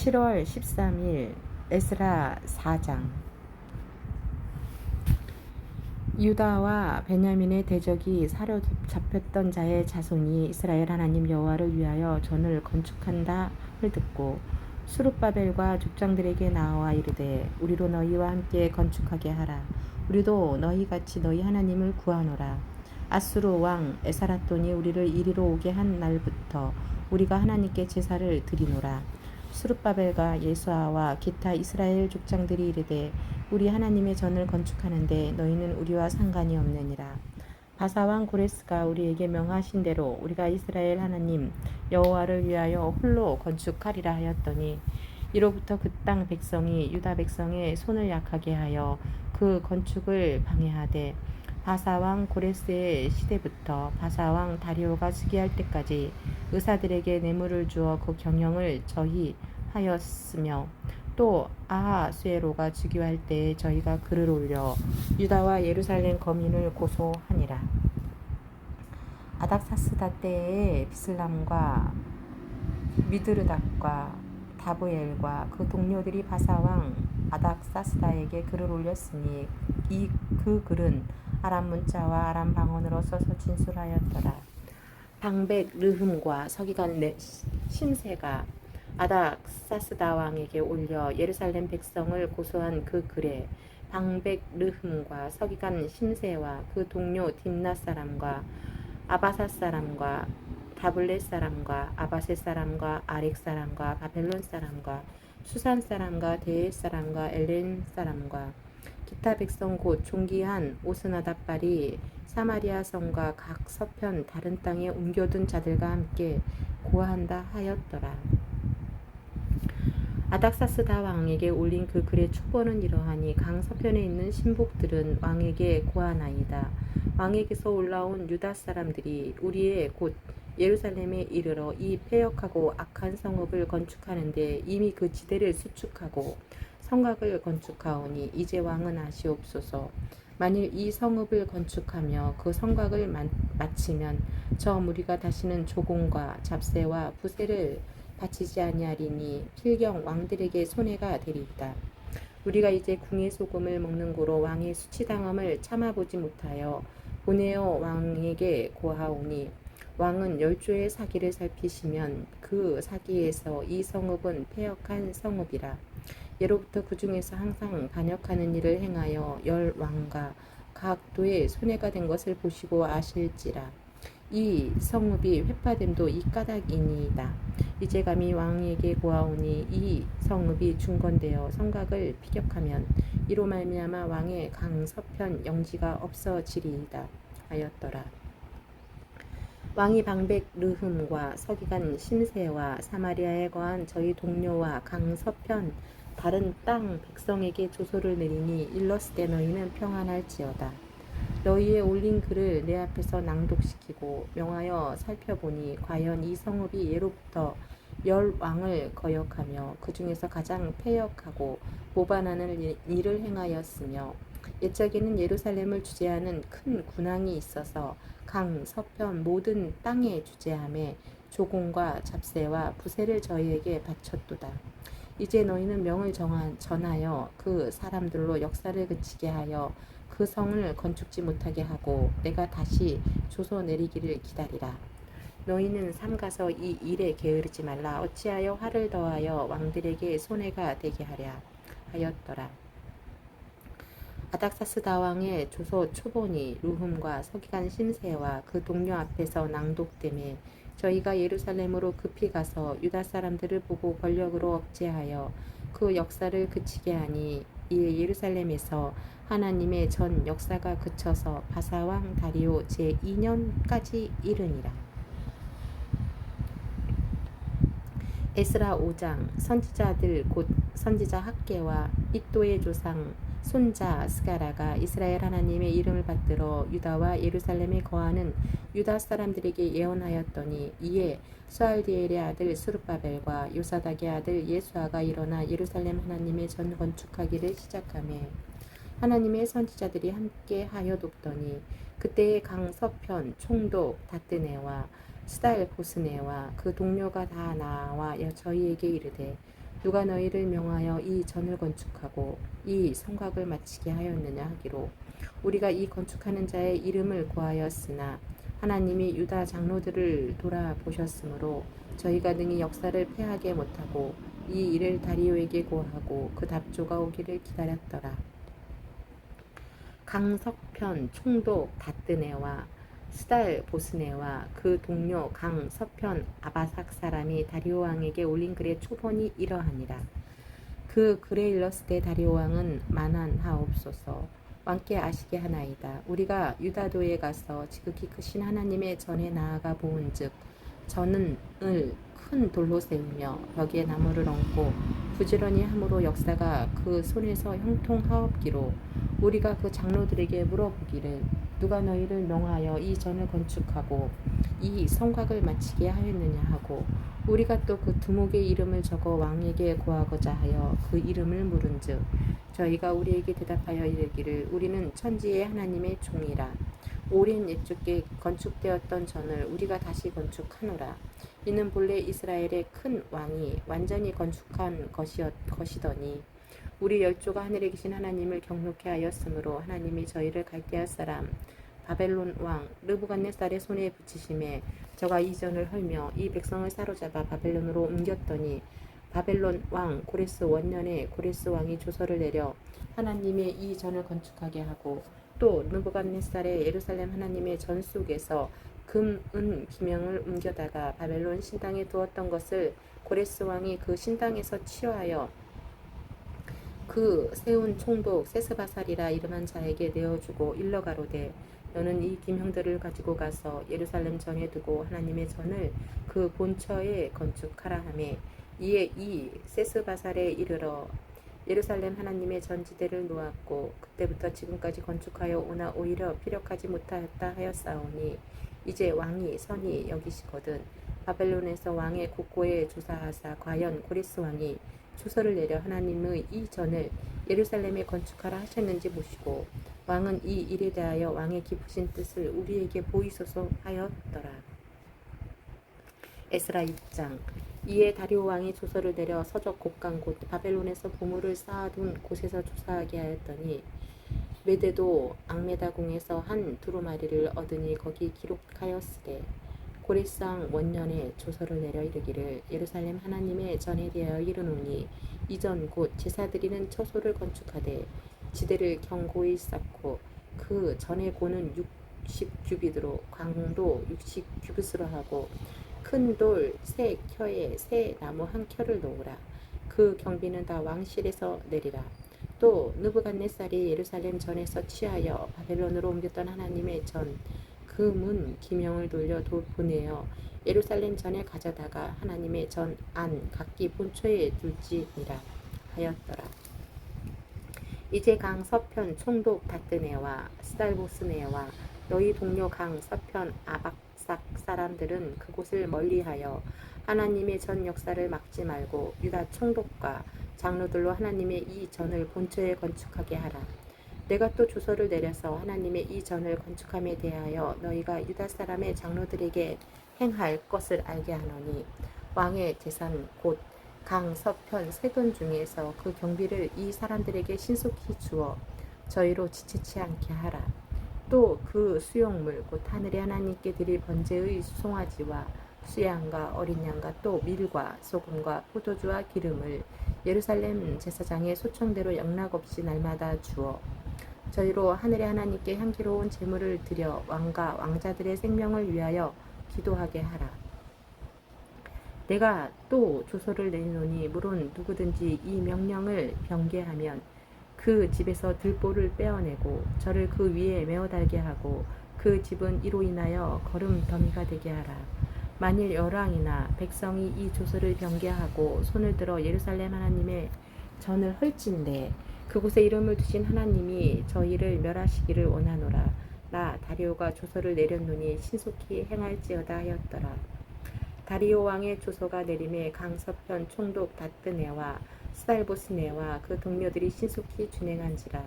7월 13일 에스라 4장. 유다와 베냐민의 대적이 사로잡혔던 자의 자손이 이스라엘 하나님 여호와를 위하여 전을 건축한다 을 듣고 스룹바벨과 족장들에게 나와 이르되 우리로 너희와 함께 건축하게 하라. 우리도 너희같이 너희 하나님을 구하노라. 아수르 왕 에사라돈이 우리를 이리로 오게 한 날부터 우리가 하나님께 제사를 드리노라. 스룹바벨과 예수아와 기타 이스라엘 족장들이 이르되 우리 하나님의 전을 건축하는데 너희는 우리와 상관이 없느니라. 바사왕 고레스가 우리에게 명하신 대로 우리가 이스라엘 하나님 여호와를 위하여 홀로 건축하리라 하였더니 이로부터 그 땅 백성이 유다 백성의 손을 약하게 하여 그 건축을 방해하되 바사왕 고레스의 시대부터 바사왕 다리오가 즉위할 때까지 의사들에게 뇌물을 주어 그 경영을 저희하였으며 또 아하수에로가 즉위할 때에 저희가 글을 올려 유다와 예루살렘 거민을 고소하니라. 아닥사스다 때에 비슬람과 미드르닷과 다브엘과 그 동료들이 바사왕 아닥사스다에게 글을 올렸으니 그 글은 아람 문자와 아람 방언으로 써서 진술하였더라. 방백 르흠과 서기관 심세가 아닥사스다 왕에게 올려 예루살렘 백성을 고소한 그 글에 방백 르흠과 서기관 심세와 그 동료 딥낫 사람과 아바사 사람과 다블렛 사람과 아바셋 사람과 아렉 사람과 바벨론 사람과 수산 사람과 데엘 사람과 엘렌 사람과 기타 백성 곧 존귀한 오스나닷발이 사마리아 성과 각 서편 다른 땅에 옮겨둔 자들과 함께 고하한다 하였더라. 아닥사스다 왕에게 올린 그 글의 초본은 이러하니 강 서편에 있는 신복들은 왕에게 고하나이다. 왕에게서 올라온 유다 사람들이 우리의 곧 예루살렘에 이르러 이 패역하고 악한 성읍을 건축하는데 이미 그 지대를 수축하고 성곽을 건축하오니 이제 왕은 아시옵소서. 만일 이 성읍을 건축하며 그 성곽을 마치면 저 무리가 다시는 조공과 잡새와 부새를 바치지 아니하리니 필경 왕들에게 손해가 되리이다. 우리가 이제 궁의 소금을 먹는 고로 왕의 수치당함을 참아보지 못하여 보내어 왕에게 고하오니 왕은 10조의 사기를 살피시면 그 사기에서 이 성읍은 패역한 성읍이라. 예로부터 그 중에서 항상 반역하는 일을 행하여 10왕과 각 도에 손해가 된 것을 보시고 아실지라. 이 성읍이 회파됨도 이 까닭이니이다. 이제 감히 왕에게 고하오니 이 성읍이 중건되어 성곽을 피격하면 이로 말미암아 왕의 강서편 영지가 없어지리이다 하였더라. 왕이 방백 르흠과 서기관 심세와 사마리아에 거한 저희 동료와 강서편 다른 땅 백성에게 조소를 내리니 일렀으되 너희는 평안할지어다. 너희의 올린 글을 내 앞에서 낭독시키고 명하여 살펴보니 과연 이 성읍이 예로부터 10왕을 거역하며 그 중에서 가장 패역하고 모반하는 일을 행하였으며 옛적에는 예루살렘을 주재하는 큰 군왕이 있어서 강 서편 모든 땅에 주재하며 조공과 잡새와 부새를 저희에게 바쳤도다. 이제 너희는 명을 전하여 그 사람들로 역사를 그치게 하여 그 성을 건축지 못하게 하고 내가 다시 조서 내리기를 기다리라. 너희는 삼가서 이 일에 게으르지 말라. 어찌하여 화를 더하여 왕들에게 손해가 되게 하랴 하였더라. 아닥사스다 왕의 조서 초본이 르훔과 서기관 심세와 그 동료 앞에서 낭독되매 저희가 예루살렘으로 급히 가서 유다 사람들을 보고 권력으로 억제하여 그 역사를 그치게 하니 이에 예루살렘에서 하나님의 전 역사가 그쳐서 바사왕 다리오 제2년까지 이르니라. 에스라 5장. 선지자들 곧 선지자 학개와 잇도의 조상 손자 스가라가 이스라엘 하나님의 이름을 받들어 유다와 예루살렘에 거하는 유다 사람들에게 예언하였더니 이에 수알디엘의 아들 스룹바벨과 요사닥의 아들 예수아가 일어나 예루살렘 하나님의 전 건축하기를 시작하며 하나님의 선지자들이 함께 하여 돕더니 그때의 강 서편 총독 다뜨네와 스다엘보스네와 그 동료가 다 나와 저희에게 이르되 누가 너희를 명하여 이 전을 건축하고 이 성곽을 마치게 하였느냐 하기로 우리가 이 건축하는 자의 이름을 구하였으나 하나님이 유다 장로들을 돌아보셨으므로 저희가 능히 역사를 패하게 못하고 이 일을 다리오에게 고하고 그 답조가 오기를 기다렸더라. 강서편 총독 다뜨네와 스달 보스네와 그 동료 강서편 아바삭 사람이 다리오 왕에게 올린 글의 초본이 이러하니라. 그 글에 일렀을 때 다리오 왕은 만한하옵소서. 왕께 아시게 하나이다. 우리가 유다도에 가서 지극히 크신 하나님의 전에 나아가 보은즉 전은 을 큰 돌로 세우며 벽에 나무를 얹고 부지런히 함으로 역사가 그 손에서 형통하옵기로 우리가 그 장로들에게 물어보기를 누가 너희를 명하여 이 전을 건축하고 이 성곽을 마치게 하였느냐 하고 우리가 또 그 두목의 이름을 적어 왕에게 고하고자 하여 그 이름을 물은즉 저희가 우리에게 대답하여 이르기를 우리는 천지의 하나님의 종이라 오랜 옛적에 건축되었던 전을 우리가 다시 건축하노라. 이는 본래 이스라엘의 큰 왕이 완전히 건축한 것이더니 우리 열조가 하늘에 계신 하나님을 경록해 하였으므로 하나님이 저희를 갈대아 사람 바벨론 왕 르부갓네살의 손에 붙이심에 저가 이 전을 헐며 이 백성을 사로잡아 바벨론으로 옮겼더니 바벨론 왕 고레스 원년에 고레스 왕이 조서를 내려 하나님의 이 전을 건축하게 하고 또 느부갓네살의 예루살렘 하나님의 전 속에서 금, 은, 기명을 옮겨다가 바벨론 신당에 두었던 것을 고레스 왕이 그 신당에서 취하여 그 세운 총독 세스바살이라 이름한 자에게 내어주고 일러가로되 너는 이 기명들을 가지고 가서 예루살렘 전에 두고 하나님의 전을 그 본처에 건축하라 하매 이에 이 세스바살에 이르러 예루살렘 하나님의 전지대를 놓았고 그때부터 지금까지 건축하여 오나 오히려 피력하지 못하였다 하였사오니 이제 왕이 선히 여기시거든 바벨론에서 왕의 국고에 조사하사 과연 고레스 왕이 조서를 내려 하나님의 이 전을 예루살렘에 건축하라 하셨는지 보시고 왕은 이 일에 대하여 왕의 깊으신 뜻을 우리에게 보이소서 하였더라. 에스라 6장. 이에 다리오 왕이 조서를 내려 서적 곡간 곧 바벨론에서 보물을 쌓아둔 곳에서 조사하게 하였더니 메대도 앙메다궁에서 한 두루마리를 얻으니 거기 기록하였으되 고레스왕 원년에 조서를 내려 이르기를 예루살렘 하나님의 전에 대하여 이르노니 이전 곧 제사 드리는 처소를 건축하되 지대를 견고히 쌓고 그 전의 고는 60규빗으로 광도 60규빗으로 하고 큰 돌 세 켜에 새 나무 한 켜를 놓으라. 그 경비는 다 왕실에서 내리라. 또 느부갓네살이 예루살렘 전에서 취하여 바벨론으로 옮겼던 하나님의 전 그 문 기명을 돌려 보내어 예루살렘 전에 가져다가 하나님의 전 안 각기 본초에 둘지니라 하였더라. 이제 강 서편 총독 다뜨네와 스달보스네와 너희 동료 강 서편 아박삭 사람들은 그곳을 멀리하여 하나님의 전 역사를 막지 말고 유다 총독과 장로들로 하나님의 이 전을 본처에 건축하게 하라. 내가 또 조서를 내려서 하나님의 이 전을 건축함에 대하여 너희가 유다 사람의 장로들에게 행할 것을 알게 하노니 왕의 재산 곧 강 서편 세돈 중에서 그 경비를 이 사람들에게 신속히 주어 저희로 지체치 않게 하라. 또 그 수용물 곧 하늘의 하나님께 드릴 번제의 수송아지와 수양과 어린 양과 또 밀과 소금과 포도주와 기름을 예루살렘 제사장의 소청대로 영락없이 날마다 주어 저희로 하늘의 하나님께 향기로운 제물을 드려 왕과 왕자들의 생명을 위하여 기도하게 하라. 내가 또 조서를 내노니 물론 누구든지 이 명령을 병개하면 그 집에서 들보를 빼어내고 저를 그 위에 메어 달게 하고 그 집은 이로 인하여 거름 더미가 되게 하라. 만일 열왕이나 백성이 이 조서를 병개하고 손을 들어 예루살렘 하나님의 전을 헐진대 그곳에 이름을 두신 하나님이 저희를 멸하시기를 원하노라. 나 다리오가 조서를 내렸노니 신속히 행할지어다 하였더라. 다리오 왕의 조서가 내림에 강서편 총독 다뜨네와 스달보스네와 그 동료들이 신속히 준행한지라.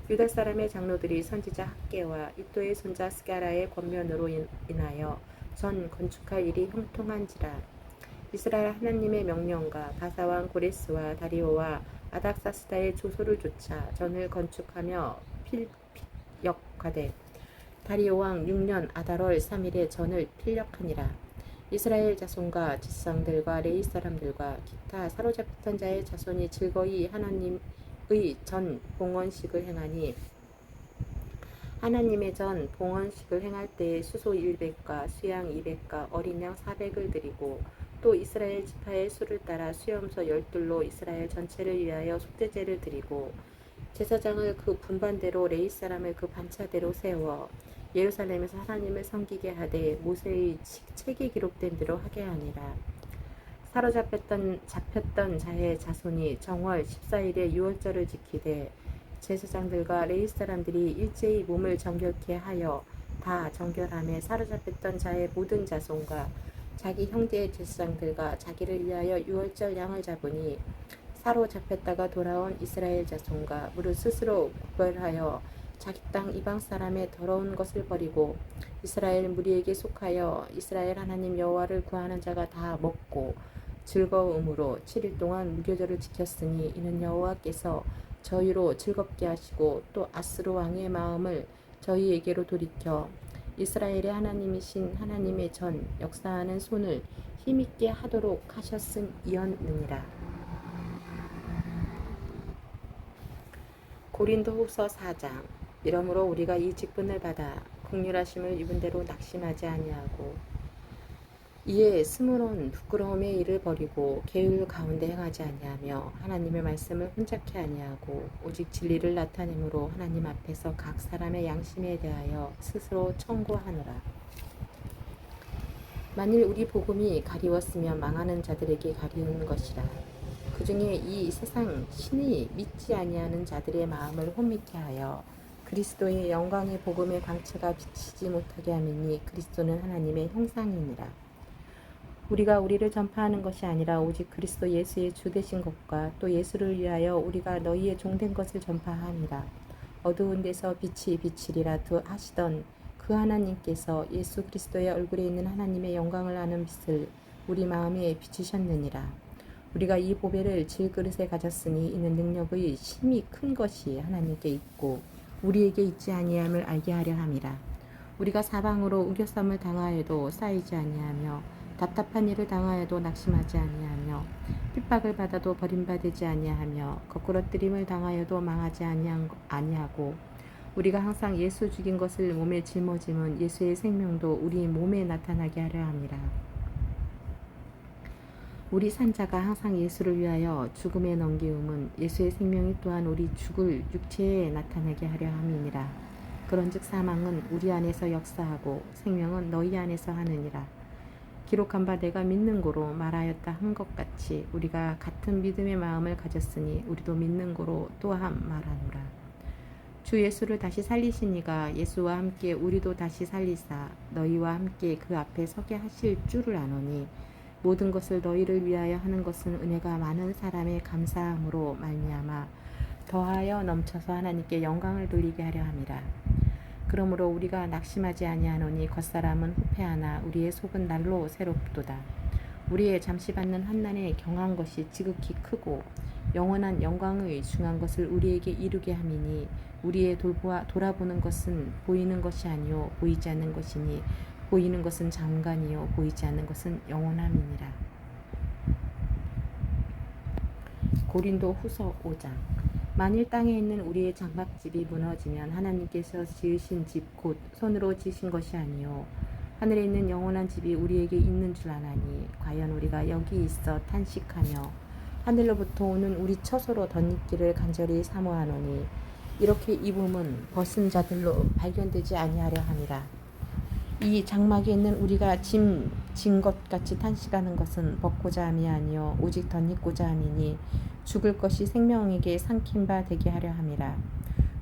유다 사람의 장로들이 선지자 학개와 이또의 손자 스가라의 권면으로 인하여 전 건축할 일이 형통한지라. 이스라엘 하나님의 명령과 바사왕 고레스와 다리오와 아닥사스다의 조소를 좇아 전을 건축하며 필력하되 다리오 왕 6년 아달월 3일에 전을 필력하니라. 이스라엘 자손과 지상들과 레위 사람들과 기타 사로잡혔던 자의 자손이 즐거이 하나님의 전 봉헌식을 행하니 하나님의 전 봉헌식을 행할 때에 수소 100과 수양 200과 어린 양 400을 드리고 또 이스라엘 지파의 수를 따라 수염소 12로 이스라엘 전체를 위하여 속죄제를 드리고 제사장을 그 분반대로 레위 사람을 그 반차대로 세워 예루살렘에서 하나님을 섬기게 하되 모세의 책에 기록된 대로 하게 하니라. 잡혔던 자의 자손이 정월 14일에 유월절을 지키되 제사장들과 레위 사람들이 일제히 몸을 정결케 하여 다 정결함에 사로잡혔던 자의 모든 자손과 자기 형제의 제사장들과 자기를 위하여 유월절 양을 잡으니 사로잡혔다가 돌아온 이스라엘 자손과 무릇 스스로 구별하여 자기 땅 이방 사람의 더러운 것을 버리고 이스라엘 무리에게 속하여 이스라엘 하나님 여호와를 구하는 자가 다 먹고 즐거움으로 7일 동안 무교절을 지켰으니 이는 여호와께서 저희로 즐겁게 하시고 또 아스로 왕의 마음을 저희에게로 돌이켜 이스라엘의 하나님이신 하나님의 전 역사하는 손을 힘있게 하도록 하셨음이었느니라. 고린도후서 4장. 이러므로 우리가 이 직분을 받아 긍휼하심을 입은 대로 낙심하지 아니하고 이에 스무론 부끄러움의 일을 버리고 계율 가운데 행하지 아니하며 하나님의 말씀을 혼잡케 아니하고 오직 진리를 나타내므로 하나님 앞에서 각 사람의 양심에 대하여 스스로 청구하노라. 만일 우리 복음이 가리웠으면 망하는 자들에게 가리운 것이라. 그 중에 이 세상 신이 믿지 아니하는 자들의 마음을 혼미케 하여 그리스도의 영광의 복음의 광채가 비치지 못하게 하미니 그리스도는 하나님의 형상이니라. 우리가 우리를 전파하는 것이 아니라 오직 그리스도 예수의 주 되신 것과 또 예수를 위하여 우리가 너희의 종된 것을 전파하니라. 어두운 데서 빛이 비치리라 하시던 그 하나님께서 예수 그리스도의 얼굴에 있는 하나님의 영광을 아는 빛을 우리 마음에 비추셨느니라. 우리가 이 보배를 질그릇에 가졌으니 이는 능력의 힘이 큰 것이 하나님께 있고 우리에게 있지 아니함을 알게 하려 함이라. 우리가 사방으로 우겨쌈을 당하여도 쌓이지 아니하며 답답한 일을 당하여도 낙심하지 아니하며 핍박을 받아도 버림받지 아니하며 거꾸러뜨림을 당하여도 망하지 아니하고 우리가 항상 예수 죽인 것을 몸에 짊어짐은 예수의 생명도 우리 몸에 나타나게 하려 함이라. 우리 산자가 항상 예수를 위하여 죽음에 넘기움은 예수의 생명이 또한 우리 죽을 육체에 나타나게 하려 함이니라. 그런즉 사망은 우리 안에서 역사하고 생명은 너희 안에서 하느니라. 기록한 바 내가 믿는 고로 말하였다 한 것 같이 우리가 같은 믿음의 마음을 가졌으니 우리도 믿는 고로 또한 말하노라. 주 예수를 다시 살리시니가 예수와 함께 우리도 다시 살리사 너희와 함께 그 앞에 서게 하실 줄을 아노니 모든 것을 너희를 위하여 하는 것은 은혜가 많은 사람의 감사함으로 말미암아 더하여 넘쳐서 하나님께 영광을 돌리게 하려 함이라. 그러므로 우리가 낙심하지 아니하노니 겉사람은 후패하나 우리의 속은 날로 새롭도다. 우리의 잠시 받는 환난에 경한 것이 지극히 크고 영원한 영광의 중한 것을 우리에게 이루게 함이니 우리의 돌아보는 것은 보이는 것이 아니요 보이지 않는 것이니 보이는 것은 잠깐이요 보이지 않는 것은 영원함이니라. 고린도후서 5장. 만일 땅에 있는 우리의 장막집이 무너지면 하나님께서 지으신 집 곧 손으로 지으신 것이 아니요 하늘에 있는 영원한 집이 우리에게 있는 줄 아나니 과연 우리가 여기 있어 탄식하며 하늘로부터 오는 우리 처소로 덧입기를 간절히 사모하노니 이렇게 입음은 벗은 자들로 발견되지 아니하려 함이라. 이 장막에 있는 우리가 짐 진 것 같이 탄식하는 것은 벗고자 함이 아니요 오직 덧입고자 함이니 죽을 것이 생명에게 삼킨 바 되게 하려 함이라.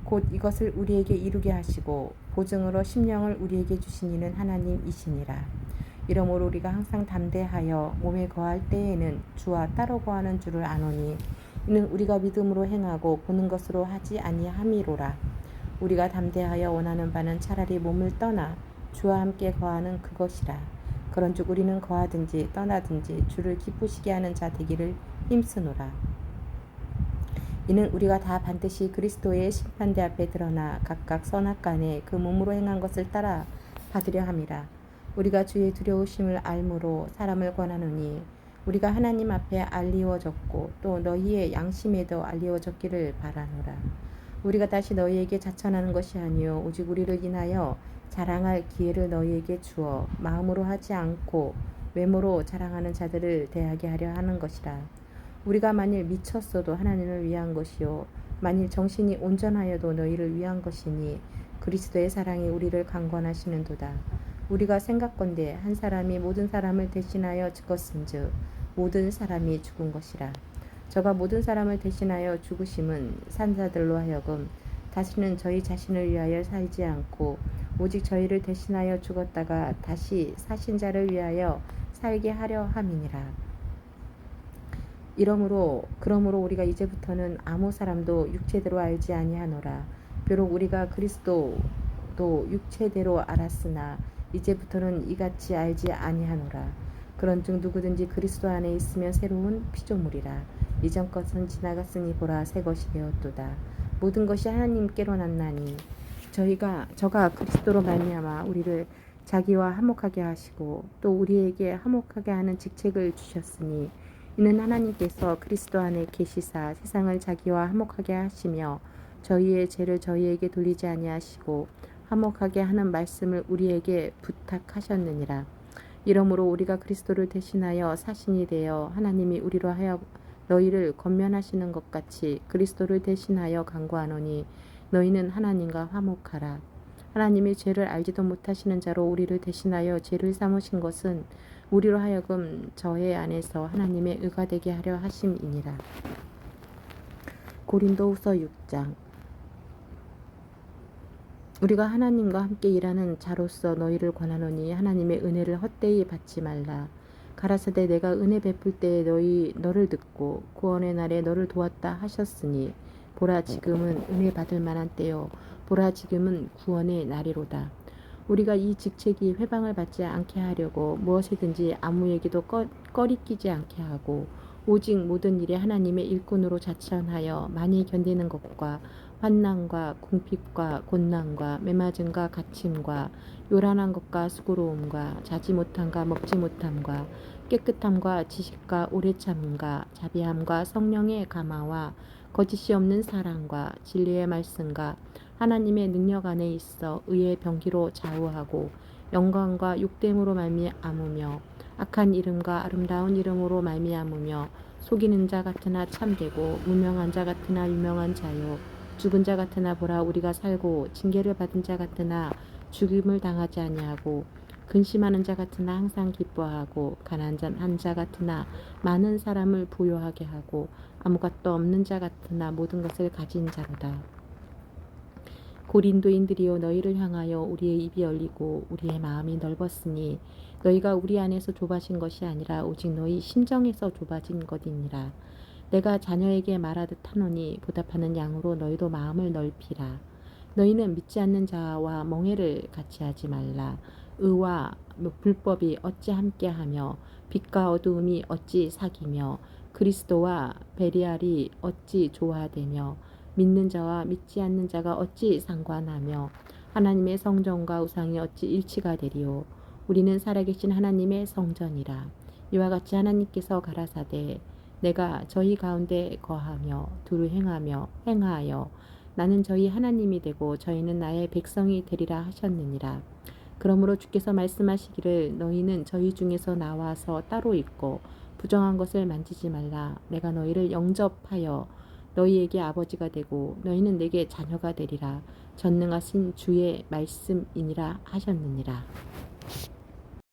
곧 이것을 우리에게 이루게 하시고 보증으로 심령을 우리에게 주신 이는 하나님이시니라. 이러므로 우리가 항상 담대하여 몸에 거할 때에는 주와 따로 거하는 줄을 아노니 이는 우리가 믿음으로 행하고 보는 것으로 하지 아니함이로라. 우리가 담대하여 원하는 바는 차라리 몸을 떠나 주와 함께 거하는 그것이라. 그런즉 우리는 거하든지 떠나든지 주를 기쁘시게 하는 자 되기를 힘쓰노라. 이는 우리가 다 반드시 그리스도의 심판대 앞에 드러나 각각 선악간에 그 몸으로 행한 것을 따라 받으려 함이라. 우리가 주의 두려우심을 알므로 사람을 권하노니 우리가 하나님 앞에 알리워졌고 또 너희의 양심에도 알리워졌기를 바라노라. 우리가 다시 너희에게 자천하는 것이 아니요 오직 우리를 인하여 자랑할 기회를 너희에게 주어 마음으로 하지 않고 외모로 자랑하는 자들을 대하게 하려 하는 것이라. 우리가 만일 미쳤어도 하나님을 위한 것이요 만일 정신이 온전하여도 너희를 위한 것이니 그리스도의 사랑이 우리를 강권하시는도다. 우리가 생각건대 한 사람이 모든 사람을 대신하여 죽었은즉 모든 사람이 죽은 것이라. 저가 모든 사람을 대신하여 죽으심은 산자들로 하여금 다시는 저희 자신을 위하여 살지 않고 오직 저희를 대신하여 죽었다가 다시 사신 자를 위하여 살게 하려 함이니라. 그러므로 우리가 이제부터는 아무 사람도 육체대로 알지 아니하노라. 비록 우리가 그리스도도 육체대로 알았으나 이제부터는 이같이 알지 아니하노라. 그런즉 누구든지 그리스도 안에 있으면 새로운 피조물이라. 이전 것은 지나갔으니 보라 새 것이 되었도다. 모든 것이 하나님께로 났나니 저가 그리스도로 말미암아 우리를 자기와 화목하게 하시고 또 우리에게 화목하게 하는 직책을 주셨으니 이는 하나님께서 그리스도 안에 계시사 세상을 자기와 화목하게 하시며 저희의 죄를 저희에게 돌리지 아니하시고 화목하게 하는 말씀을 우리에게 부탁하셨느니라. 이러므로 우리가 그리스도를 대신하여 사신이 되어 하나님이 우리로 하여 너희를 권면하시는 것 같이 그리스도를 대신하여 간구하노니 너희는 하나님과 화목하라. 하나님이 죄를 알지도 못하시는 자로 우리를 대신하여 죄를 삼으신 것은 우리로 하여금 저의 안에서 하나님의 의가 되게 하려 하심이니라. 고린도후서 6장. 우리가 하나님과 함께 일하는 자로서 너희를 권하노니 하나님의 은혜를 헛되이 받지 말라. 가라사대 내가 은혜 베풀 때에 너를 듣고 구원의 날에 너를 도왔다 하셨으니 보라 지금은 은혜 받을 만한 때요 보라 지금은 구원의 날이로다. 우리가 이 직책이 회방을 받지 않게 하려고 무엇이든지 아무에게도 꺼리끼지 않게 하고 오직 모든 일에 하나님의 일꾼으로 자천하여 많이 견디는 것과 환난과 궁핍과 곤난과 매맞음과 갇힘과 요란한 것과 수고로움과 자지 못함과 먹지 못함과 깨끗함과 지식과 오래 참음과 자비함과 성령의 감화와 거짓이 없는 사랑과 진리의 말씀과 하나님의 능력 안에 있어 의의 병기로 좌우하고 영광과 욕됨으로 말미암으며 악한 이름과 아름다운 이름으로 말미암으며 속이는 자 같으나 참되고 무명한 자 같으나 유명한 자요 죽은 자 같으나 보라 우리가 살고 징계를 받은 자 같으나 죽임을 당하지 아니하고 근심하는 자 같으나 항상 기뻐하고 가난한 자 같으나 많은 사람을 부요하게 하고 아무것도 없는 자 같으나 모든 것을 가진 자로다. 고린도인들이여 너희를 향하여 우리의 입이 열리고 우리의 마음이 넓었으니 너희가 우리 안에서 좁아진 것이 아니라 오직 너희 심정에서 좁아진 것이니라. 내가 자녀에게 말하듯 하노니 보답하는 양으로 너희도 마음을 넓히라. 너희는 믿지 않는 자와 멍해를 같이 하지 말라. 의와 불법이 어찌 함께하며 빛과 어두움이 어찌 사귀며 그리스도와 베리알이 어찌 조화되며 믿는 자와 믿지 않는 자가 어찌 상관하며 하나님의 성전과 우상이 어찌 일치가 되리요. 우리는 살아계신 하나님의 성전이라. 이와 같이 하나님께서 가라사대 내가 저희 가운데 거하며 두루 행하여 나는 저희 하나님이 되고 저희는 나의 백성이 되리라 하셨느니라. 그러므로 주께서 말씀하시기를 너희는 저희 중에서 나와서 따로 있고 부정한 것을 만지지 말라. 내가 너희를 영접하여 너희에게 아버지가 되고 너희는 내게 자녀가 되리라. 전능하신 주의 말씀이니라 하셨느니라.